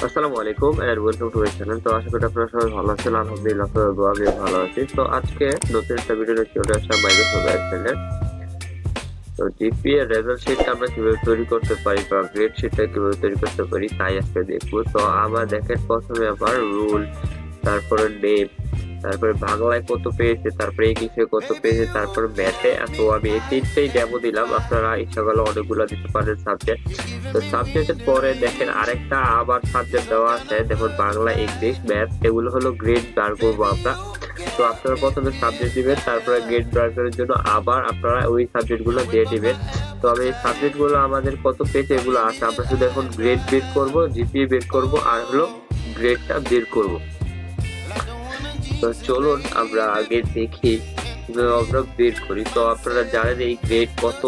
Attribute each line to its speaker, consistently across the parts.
Speaker 1: আসসালামু আলাইকুম and welcome to my channel. তো আশা করি আপনারা সবাই ভালো আছেন। আলহামদুলিল্লাহ আমিও ভালো আছি। তো আজকে নতুন একটা ভিডিও নিয়ে চলে আসলাম মাইক্রোসফট এক্সেলের। তো জিপিএ রেজাল্ট শিটটা আমরা কিভাবে তৈরি করতে পারি বা গ্রেড শিটটা কিভাবে তৈরি করতে পারি তাই আজকে দেখবো। তো আমার দেখেন প্রথমে আমার রুল, তারপরে নেম, তারপরে বাংলায় কত পেয়েছে, তারপরে ইংলিশে কত পেয়েছে, তারপরে ম্যাথে। তো আমি এই তিনটেই ডেমো দিলাম, আপনারা ইচ্ছা করলে অনেকগুলো দিতে পারেন সাবজেক্ট। তো সাবজেক্টের পরে দেখেন আরেকটা আবার সাবজেক্ট দেওয়া আছে, দেখুন বাংলা, ইংলিশ, ম্যাথ, এগুলো হলো গ্রেড বার করবো আমরা। তো আপনারা প্রথমে সাবজেক্ট দিবেন, তারপরে গ্রেড বার করার জন্য আবার আপনারা ওই সাবজেক্ট গুলো দিয়ে দিবেন। তো আমি এই সাবজেক্ট গুলো আমাদের কত পেয়েছে এগুলো আছে, আমরা শুধু এখন গ্রেড বের করবো, জিপিএ বের করবো, আর হলো গ্রেডটা বের করবো। তো চলুন আমরা আগে দেখি কিভাবে আমরা বের করি। তো আপনারা জানেন এই গ্রেড কত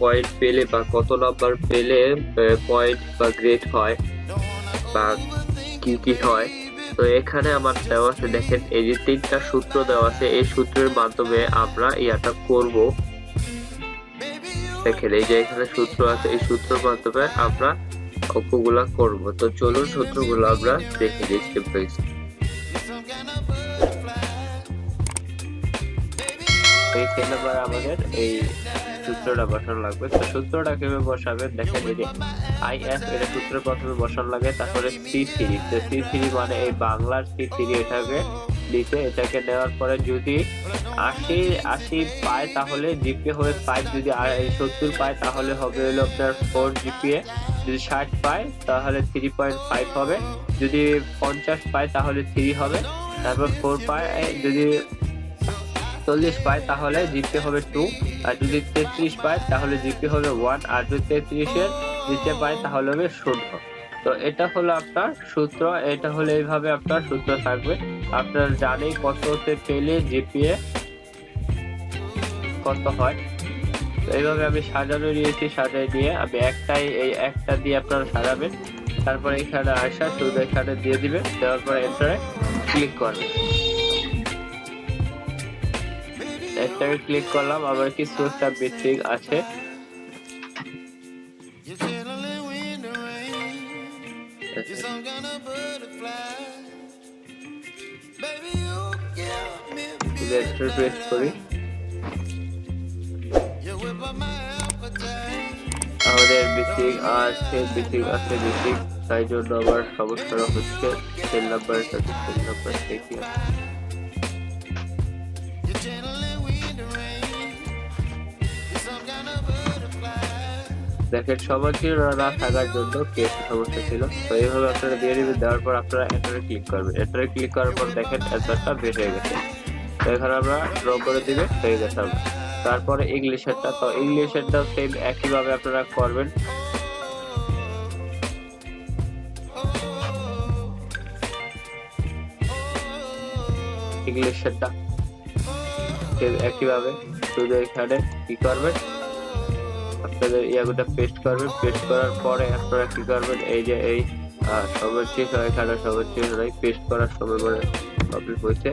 Speaker 1: পয়েন্ট পেলে বা কত নাম্বার পেলে পয়েন্ট বা গ্রেড হয় বা কি কি হয়। তো এখানে আমার দেওয়া আছে, দেখেন এই যে তিনটা সূত্র দেওয়া আছে, এই সূত্রের মাধ্যমে আমরা ইয়াটা করব। দেখেন এই যে এখানে সূত্র আছে, এই সূত্রের মাধ্যমে আমরা অঙ্কগুলা করব। তো চলুন সূত্রগুলো আমরা দেখে নিই স্টেপ বাই স্টেপ। এই নাম্বার আমাদের এই সূত্রটা বসানো লাগবে। তো সূত্রটা কিভাবে বসাবেন দেখেন, এই যে আইএফ এটা সূত্র প্রথমে বসানো লাগে, তারপরে সি3। তো সি3 মানে এই বাংলার সি3 এটাকে নিচে, এটাকে নেওয়ার পরে যদি 80 পায় তাহলে জিপিএ হবে 5, যদি 70 পায় তাহলে হবে হলো আপনার 4 জিপিএ, যদি 60 পায় তাহলে 3.5 হবে, যদি 50 পায় তাহলে 3 হবে, তারপর 4 পায় যদি 40 পায় তাহলে জিপিএ হবে 2, আর যদি 33 পায় তাহলে জিপিএ হবে 1, আর যদি 33 এর নিচে পায় তাহলে হবে 0। তো এটা হলো আপনার সূত্র, এটা হলো এইভাবে আপনার সূত্র থাকবে। আপনারা জানেন কততে পেলে জিপিএ কত হয়। তো এইভাবে আমি সাজানো নিয়েছি, সাজাই নিয়ে আমি এই একটা দিয়ে আপনারা সাজাবেন, তারপরে এখানে আসা শুধু এখানে দিয়ে দিবেন, দেওয়ার পরে এন্টারে ক্লিক করবেন। এটাকে ক্লিক করলাম, আবার কিছু একটা বেসিক আছে। প্রেস করি, আমাদের বেসিক আছে বেসিক, তাই জন্য আবার সমস্যা হচ্ছে। সেল নাম্বারের সাথে সেল নাম্বার থেকে দেখেন সবার ছিল না থাকার জন্য কেসে সমস্যা ছিল। তো এইভাবে আপনারা দিয়ে দিবেন, দেওয়ার পর আপনারা এন্টারে ক্লিক করবেন। এন্টারে ক্লিক করার পর দেখেন অ্যান্সারটা বের হয়ে গেছে। তো এখানে আমরা ড্র করে দিবে, হয়ে গেছে আমরা। তারপরে ইংলিশেরটা, তো ইংলিশেরটাও সেম একইভাবে আপনারা করবেন। ইংলিশেরটা সেম একইভাবে, শুধু এখানে কি করবেন, আপনাদের ইয়াগুলো পেস্ট করবেন। পেস্ট করার পরে আপনারা কি করবেন, এই যে এই সর্বশেষ এখানে সর্বশেষ পেস্ট করার সময় মানে প্রবলেম হয়েছে।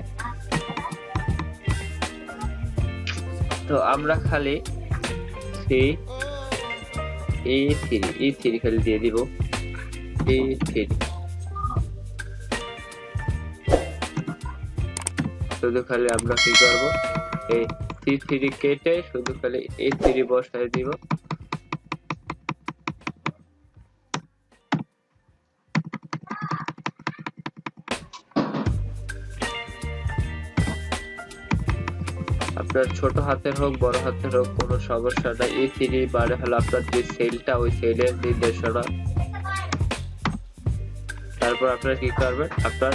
Speaker 1: তো আমরা খালি E3 খালি দিয়ে দিব, E3 শুধু খালি আমরা কি করবো, এই C3 কেটে শুধু খালি E3 বসায় দিব। আপনার ছোট হাতের হোক বড় হাতের হোক কোনো সমস্যা নাই। E3 মানে হলো আপনার যে সেলটা, ওই সেলের নির্দেশনা। তারপর আপনারা কি করবেন, আপনার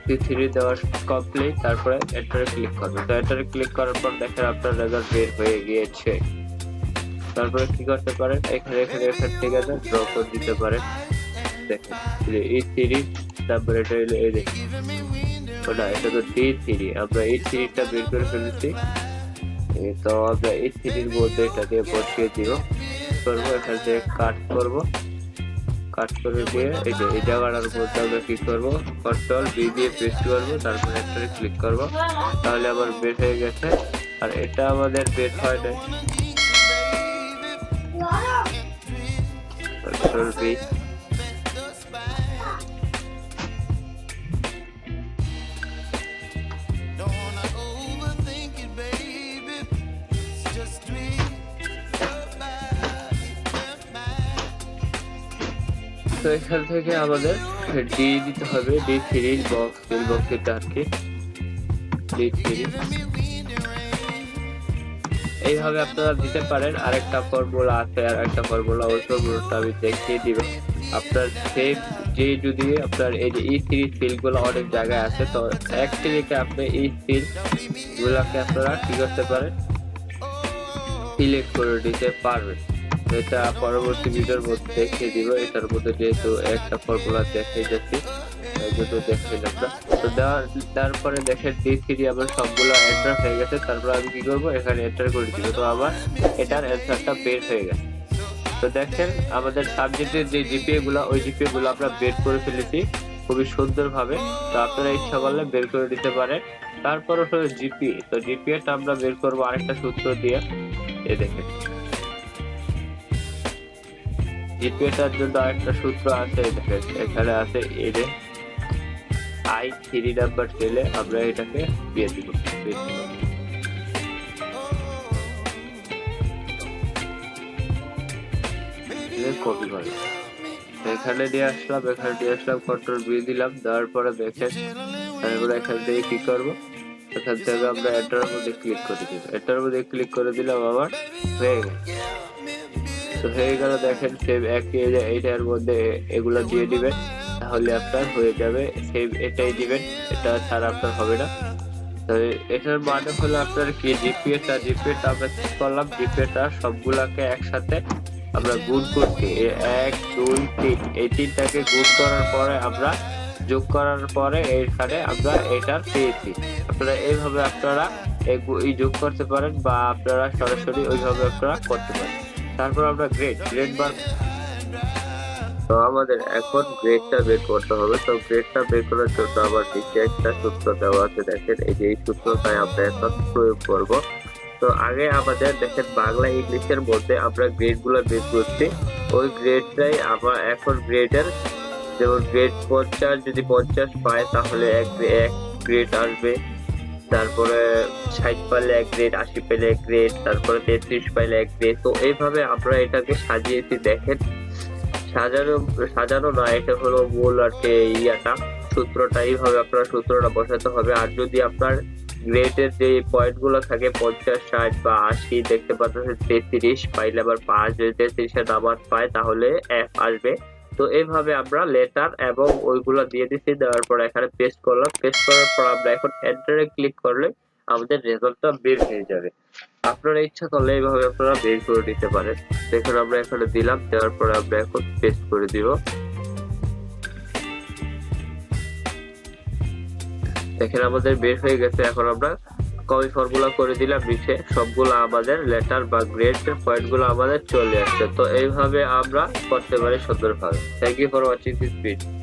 Speaker 1: C3 দেওয়া কমপ্লিট, তারপরে এন্টারে ক্লিক করবেন। তো এন্টারে ক্লিক করার পর দেখেন আপনার রেজাল্ট বের হয়ে গিয়েছে। তারপরে কি করতে পারেন, এখানে ঠিক আছে ড্র করে দিতে পারেন। দেখেন E3 নাম্বার, এটা হলো এই দেখেন ওটা, এটা তো D3, আমরা E3টা বের করে ফেলেছি। তো আমরা E3-র মধ্যে এটা দিয়ে বসিয়ে দিব, করবো এখান থেকে কাট করে দিয়ে এই যে এই জায়গাটার মধ্যে আমরা কি করবো, কন্ট্রোল বি দিয়ে পেস্ট করবো, তারপর এন্টারে ক্লিক করবো, তাহলে আবার বের হয়ে গেছে। আর এটা আমাদের বের হয় না, কন্ট্রোল বি তো এখান থেকে আমাদের ডি দিতে হবে, D3 বক্স ফিল বক্সটা আর কি, D3 এইভাবে আপনারা দিতে পারেন। আরেকটা ফর্মুলা আছে, আর একটা ফর্মুলা ওই ফর্মুলাটা আমি দেখিয়ে দিব। আপনার সেম যে যদি আপনার এই যে E3 ফিল গুলো অনেক জায়গায় আছে, তো এক ক্লিকে আপনি এই ফিল গুলাকে আপনারা কি করতে পারেন, সিলেক্ট করে দিতে পারবেন। এটা পরবর্তী ভিডিওর মধ্যে দেখিয়ে দিব। এটার মধ্যে যেহেতু একটা ফর্মুলা দেখিয়ে যাচ্ছি যেহেতু দেখাইলাম না, তো তারপরে দেখেন D3 আমার সবগুলো এন্টার হয়ে গেছে। তারপর আমি কি করবো, এখানে এন্টার করে দিব, তো আমার এটার অ্যান্সারটা বের হয়ে গেছে। তো দেখেন আমাদের সাবজেক্টের যে জিপিএ গুলো, ওই জিপিএ গুলো আমরা বের করে ফেলেছি খুবই সুন্দর ভাবে। তো আপনারা ইচ্ছা করলে বের করে দিতে পারেন। তারপর হলো জিপিএ, তো জিপিএটা আমরা বের করবো আরেকটা সূত্র দিয়ে। এই দেখেন জিপিএটার জন্য আরেকটা সূত্র আছে, দেখেন এখানে আছে, এই যে I3 নাম্বার সেলে আমরা এটাকে দিয়ে দিব, কপি করে এখানে দিয়ে আসলাম, কন্ট্রোল বি দিলাম, দেওয়ার পরে দেখেন আমরা এখান থেকে কি করবো, এখান থেকে আমরা এন্টারের মধ্যে ক্লিক করে দিব। এন্টারের মধ্যে ক্লিক করে দিলাম, আবার হয়ে গেল। তো হয়ে গেল, দেখেন সেভ একই এইটার মধ্যে এগুলো দিয়ে দিবেন, তাহলে আপনার হয়ে যাবে। সেভ এটাই দিবেন, এটা ছাড়া আপনার হবে না। তো এটার মানে হলো আপনার কি, জিপিএটা আমরা ঠিক করলাম, জিপিএটা সবগুলাকে একসাথে আমরা গুণ করছি, 1 2 3 এই তিনটাকে গুণ করার পরে আমরা যোগ করার পরে এখানে আমরা এটা পেয়েছি। আপনারা এইভাবে আপনারা এই যোগ করতে পারেন, বা আপনারা সরাসরি ওইভাবে আপনারা করতে পারেন। তারপর আমরা গ্রেড বার, তো আমাদের এখন গ্রেডটা বের করতে হবে। তো গ্রেডটা বের করার জন্য আমার নিচে একটা সূত্র দেওয়া আছে, দেখেন এই যে এই সূত্রটাই আমরা এখন প্রয়োগ করব। তো আগে আমাদের দেখেন বাংলা ইংলিশের মধ্যে আমরা গ্রেড গুলো বের করছি, ওই গ্রেডটাই আমরা এখন গ্রেডের, যেমন গ্রেড 50 যদি 50 পায় তাহলে এক গ্রেড আসবে, তারপরে 60 পাইলে 1 গ্রেড, 80 পাইলে 1 গ্রেড, তারপরে 33 পাইলে 1 গ্রেড। তো এইভাবে আমরা এটাকে সাজিয়েছি। দেখেন সাজানো না, এটা হলো মূল আর কি ইয়াটা, সূত্রটা এইভাবে আপনার সূত্রটা বসাতে হবে। আর যদি আপনার গ্রেডের যে পয়েন্ট গুলো থাকে 50 60 বা 80, দেখতে পাচ্ছেন 33 পাইলে আবার 5, যদি 33 এর নাম্বার পায় তাহলে F আসবে। তো এইভাবে আমরা লেটার এবং ওইগুলো দিয়ে দিচ্ছি, দেওয়ার পর এখানে পেস্ট করলাম। পেস্ট করার পর আমরা এখন এন্টারে ক্লিক করলে আমাদের রেজাল্টটা বের হয়ে যাবে। আপনারা ইচ্ছা করলে এইভাবে আপনারা বের করে দিতে পারেন। দেখুন আমরা এখানে দিলাম, দেওয়ার পরে আমরা এখন পেস্ট করে দিব। দেখেন আমাদের বের হয়ে গেছে। এখন আমরা কপি ফর্মুলা করে দিলাম, নিচে সবগুলো আমাদের লেটার বা গ্রেড পয়েন্ট গুলো আমাদের চলে আসছে। তো এইভাবে আমরা করতে পারি সুন্দরভাবে। Thank you for watching this video.